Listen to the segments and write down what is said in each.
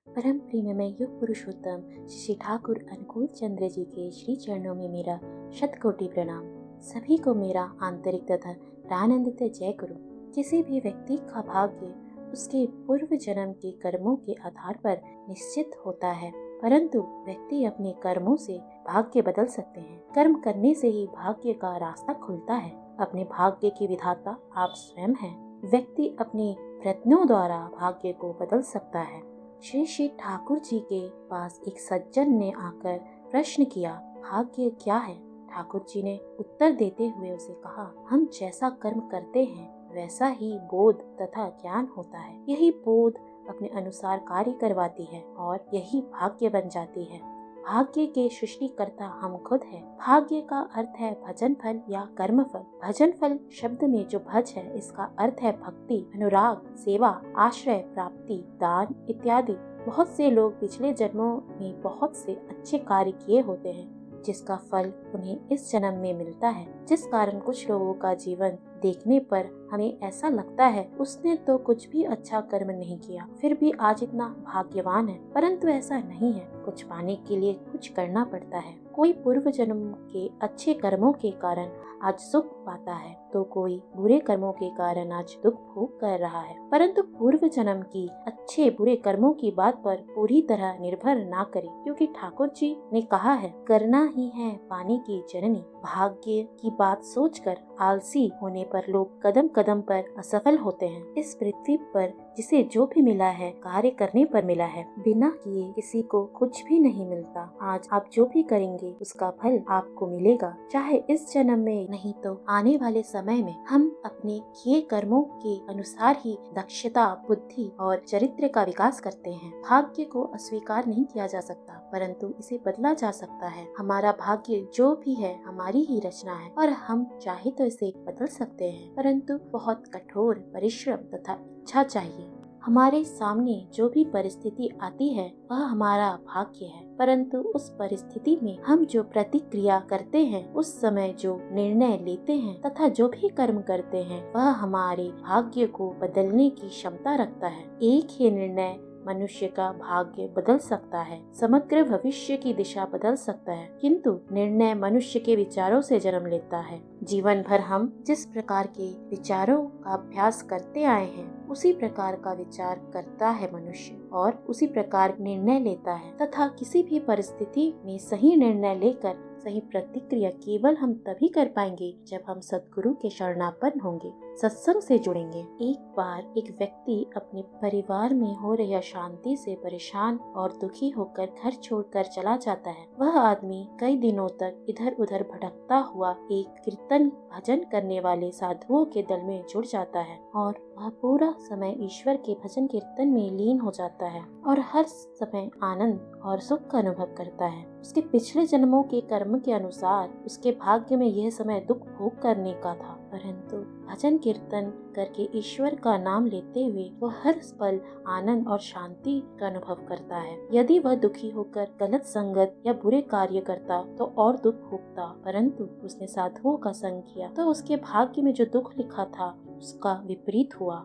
परम प्रेममय युग पुरुषोत्तम श्री ठाकुर अनुकूल चंद्र जी के श्री चरणों में मेरा शतकोटि प्रणाम। सभी को मेरा आंतरिक तथा प्राणान्वित जय गुरु। किसी भी व्यक्ति का भाग्य उसके पूर्व जन्म के कर्मों के आधार पर निश्चित होता है, परंतु व्यक्ति अपने कर्मों से भाग्य बदल सकते हैं। कर्म करने से ही भाग्य का रास्ता खुलता है। अपने भाग्य के विधाता आप स्वयं हैं। व्यक्ति अपने प्रयत्नों द्वारा भाग्य को बदल सकता है। श्री श्री ठाकुर जी के पास एक सज्जन ने आकर प्रश्न किया, भाग्य क्या है? ठाकुर जी ने उत्तर देते हुए उसे कहा, हम जैसा कर्म करते हैं वैसा ही बोध तथा ज्ञान होता है। यही बोध अपने अनुसार कार्य करवाती है और यही भाग्य बन जाती है। भाग्य के सृष्टिकर्ता हम खुद हैं। भाग्य का अर्थ है भजन फल या कर्म फल। भजन फल शब्द में जो भज है, इसका अर्थ है भक्ति, अनुराग, सेवा, आश्रय, प्राप्ति, दान इत्यादि। बहुत से लोग पिछले जन्मों में बहुत से अच्छे कार्य किए होते हैं, जिसका फल उन्हें इस जन्म में मिलता है। जिस कारण कुछ लोगों का जीवन देखने पर हमें ऐसा लगता है उसने तो कुछ भी अच्छा कर्म नहीं किया, फिर भी आज इतना भाग्यवान है। परंतु ऐसा नहीं है। कुछ पाने के लिए कुछ करना पड़ता है। कोई पूर्व जन्म के अच्छे कर्मों के कारण आज सुख पाता है, तो कोई बुरे कर्मों के कारण आज दुख भोग कर रहा है। परंतु पूर्व जन्म की अच्छे बुरे कर्मों की बात पर पूरी तरह निर्भर ना करें, क्योंकि ठाकुर जी ने कहा है, करना ही है पानी की जननी। भाग्य की बात सोचकर आलसी होने पर लोग कदम कदम पर असफल होते हैं। इस पृथ्वी पर जिसे जो भी मिला है कार्य करने पर मिला है। बिना किए किसी को कुछ भी नहीं मिलता। आज आप जो भी करेंगे उसका फल आपको मिलेगा, चाहे इस जन्म में नहीं तो आने वाले समय में। हम अपने किए कर्मों के अनुसार ही दक्षता, बुद्धि और चरित्र का विकास करते हैं। भाग्य को अस्वीकार नहीं किया जा सकता, परंतु इसे बदला जा सकता है। हमारा भाग्य जो भी है हमारी ही रचना है और हम चाहे तो इसे बदल सकते हैं, परंतु बहुत कठोर परिश्रम तथा इच्छा चाहिए। हमारे सामने जो भी परिस्थिति आती है वह हमारा भाग्य है, परंतु उस परिस्थिति में हम जो प्रतिक्रिया करते हैं, उस समय जो निर्णय लेते हैं तथा जो भी कर्म करते हैं, वह हमारे भाग्य को बदलने की क्षमता रखता है। एक ही निर्णय मनुष्य का भाग्य बदल सकता है, समग्र भविष्य की दिशा बदल सकता है, किंतु निर्णय मनुष्य के विचारों से जन्म लेता है। जीवन भर हम जिस प्रकार के विचारों का अभ्यास करते आए हैं, उसी प्रकार का विचार करता है मनुष्य और उसी प्रकार निर्णय लेता है, तथा किसी भी परिस्थिति में सही निर्णय लेकर सही प्रतिक्रिया केवल हम तभी कर पाएंगे जब हम सद्गुरु के शरणापन्न होंगे, सत्संग से जुड़ेंगे। एक बार एक व्यक्ति अपने परिवार में हो रही अशांति से परेशान और दुखी होकर घर छोड़कर चला जाता है। वह आदमी कई दिनों तक इधर उधर भटकता हुआ एक कीर्तन भजन करने वाले साधुओं के दल में जुड़ जाता है और वह पूरा समय ईश्वर के भजन कीर्तन में लीन हो जाता है और हर समय आनंद और सुख का अनुभव करता है। उसके पिछले जन्मों के कर्म के अनुसार उसके भाग्य में यह समय दुख भोग करने का था, परंतु भजन कीर्तन करके ईश्वर का नाम लेते हुए वह हर पल आनंद और शांति का अनुभव करता है। यदि वह दुखी होकर गलत संगत या बुरे कार्य करता तो और दुख भोगता, परंतु उसने साधुओं का संग किया तो उसके भाग्य में जो दुख लिखा था उसका विपरीत हुआ।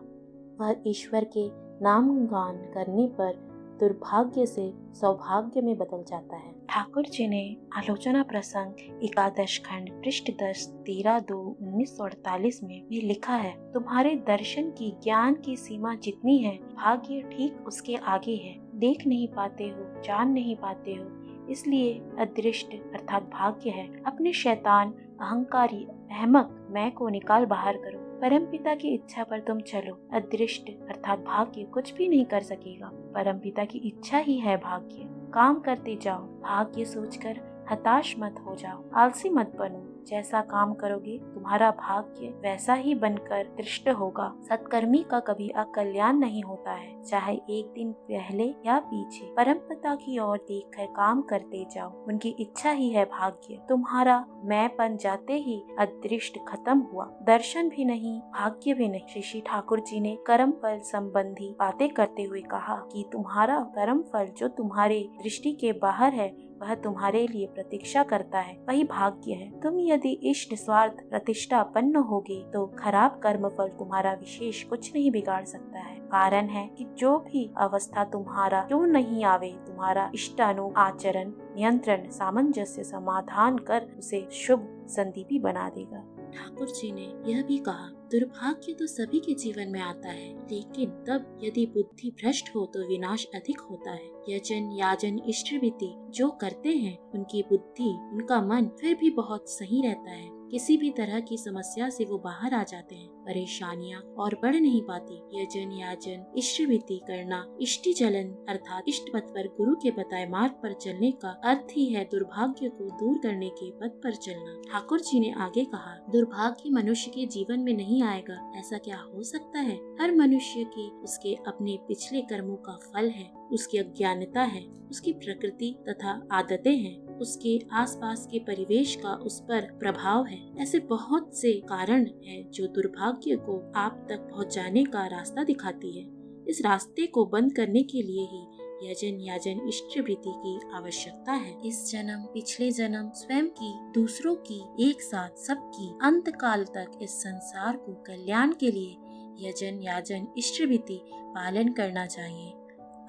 वह ईश्वर के नाम गान करने पर दुर्भाग्य से सौभाग्य में बदल जाता है। ठाकुर जी ने आलोचना प्रसंग एकादश खंड पृष्ठ 10 13/2/1948 में भी लिखा है, तुम्हारे दर्शन की ज्ञान की सीमा जितनी है, भाग्य ठीक उसके आगे है। देख नहीं पाते हो, जान नहीं पाते हो, इसलिए अदृष्ट अर्थात भाग्य है। अपने शैतान, अहंकारी, अहमक मैं को निकाल बाहर करो। परमपिता की इच्छा पर तुम चलो। अदृष्ट अर्थात भाग्य कुछ भी नहीं कर सकेगा। परमपिता की इच्छा ही है भाग्य। काम करते जाओ, भाग्य सोचकर हताश मत हो जाओ, आलसी मत बनो। जैसा काम करोगे तुम्हारा भाग्य वैसा ही बनकर दृष्ट होगा। सत्कर्मी का कभी अकल्याण नहीं होता है, चाहे एक दिन पहले या पीछे। परमपिता की ओर देखकर काम करते जाओ, उनकी इच्छा ही है भाग्य। तुम्हारा मैंपन जाते ही अदृष्ट खत्म हुआ, दर्शन भी नहीं, भाग्य भी नहीं। श्री श्री ठाकुर जी ने कर्म फल संबंधी बातें करते हुए कहा कि तुम्हारा कर्म फल जो तुम्हारे दृष्टि के बाहर है वह तुम्हारे लिए प्रतीक्षा करता है, वही भाग्य है। तुम यदि इष्ट स्वार्थ प्रतिष्ठा पन्न होगे तो खराब कर्म फल तुम्हारा विशेष कुछ नहीं बिगाड़ सकता है। कारण है कि जो भी अवस्था तुम्हारा क्यों नहीं आवे, तुम्हारा इष्टानु आचरण नियंत्रण सामंजस्य समाधान कर उसे शुभ संदीपी बना देगा। ठाकुर जी ने यह भी कहा, दुर्भाग्य तो सभी के जीवन में आता है, लेकिन तब यदि बुद्धि भ्रष्ट हो तो विनाश अधिक होता है। यजन याजन इष्टविधि जो करते हैं उनकी बुद्धि उनका मन फिर भी बहुत सही रहता है। किसी भी तरह की समस्या से वो बाहर आ जाते हैं, परेशानियाँ और बढ़ नहीं पाती। यजन याजन इष्टविधि करना इष्टि जलन अर्थात इष्ट पथ पर गुरु के बताए मार्ग पर चलने का अर्थ ही है दुर्भाग्य को दूर करने के पथ पर चलना। ठाकुर जी ने आगे कहा, दुर्भाग्य मनुष्य के जीवन में नहीं आएगा, ऐसा क्या हो सकता है? हर मनुष्य की उसके अपने पिछले कर्मों का फल है, उसकी अज्ञानता है, उसकी प्रकृति तथा आदतें हैं, उसके आसपास के परिवेश का उस पर प्रभाव है। ऐसे बहुत से कारण हैं जो दुर्भाग्य को आप तक पहुंचाने का रास्ता दिखाती है। इस रास्ते को बंद करने के लिए ही यजन याजन इष्टवृत्ति की आवश्यकता है। इस जन्म पिछले जन्म स्वयं की दूसरों की एक साथ सबकी अंत काल तक इस संसार को कल्याण के लिए यजन याजन इष्टवृत्ति पालन करना चाहिए।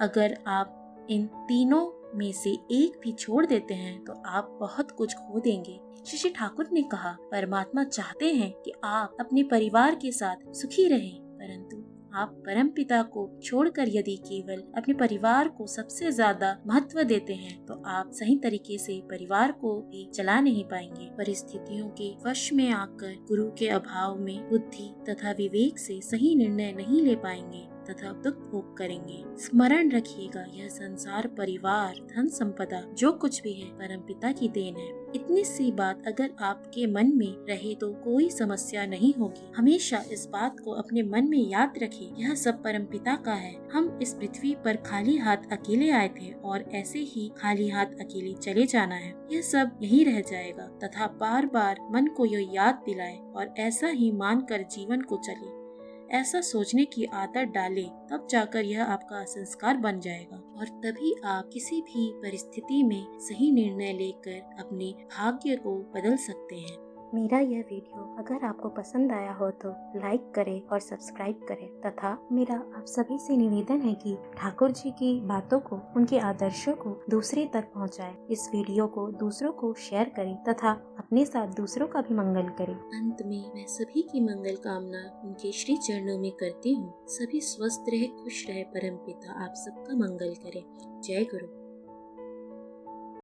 अगर आप इन तीनों में से एक भी छोड़ देते हैं तो आप बहुत कुछ खो देंगे। श्री ठाकुर ने कहा, परमात्मा चाहते हैं कि आप अपने परिवार के साथ सुखी रहें, परंतु आप परम पिता को छोड़कर यदि केवल अपने परिवार को सबसे ज्यादा महत्व देते हैं तो आप सही तरीके से परिवार को भी चला नहीं पाएंगे। परिस्थितियों के वश में आकर गुरु के अभाव में बुद्धि तथा विवेक से सही निर्णय नहीं ले पाएंगे तथा दुख भोग करेंगे। स्मरण रखिएगा, यह संसार परिवार धन संपदा जो कुछ भी है परम पिता की देन है। इतनी सी बात अगर आपके मन में रहे तो कोई समस्या नहीं होगी। हमेशा इस बात को अपने मन में याद रखें, यह सब परम पिता का है। हम इस पृथ्वी पर खाली हाथ अकेले आए थे और ऐसे ही खाली हाथ अकेले चले जाना है। यह सब यही रह जाएगा तथा बार बार मन को यह याद दिलाए और ऐसा ही मानकर जीवन को चले। ऐसा सोचने की आदत डालें, तब जाकर यह आपका संस्कार बन जाएगा और तभी आप किसी भी परिस्थिति में सही निर्णय लेकर अपने भाग्य को बदल सकते हैं। मेरा यह वीडियो अगर आपको पसंद आया हो तो लाइक करें और सब्सक्राइब करें तथा मेरा आप सभी से निवेदन है कि ठाकुर जी की बातों को, उनके आदर्शों को दूसरे तक पहुंचाएं। इस वीडियो को दूसरों को शेयर करें तथा अपने साथ दूसरों का भी मंगल करें। अंत में मैं सभी की मंगल कामना उनके श्री चरणों में करती हूँ। सभी स्वस्थ रहे, खुश रहे, परम पिता आप सबका मंगल करे। जय गुरु।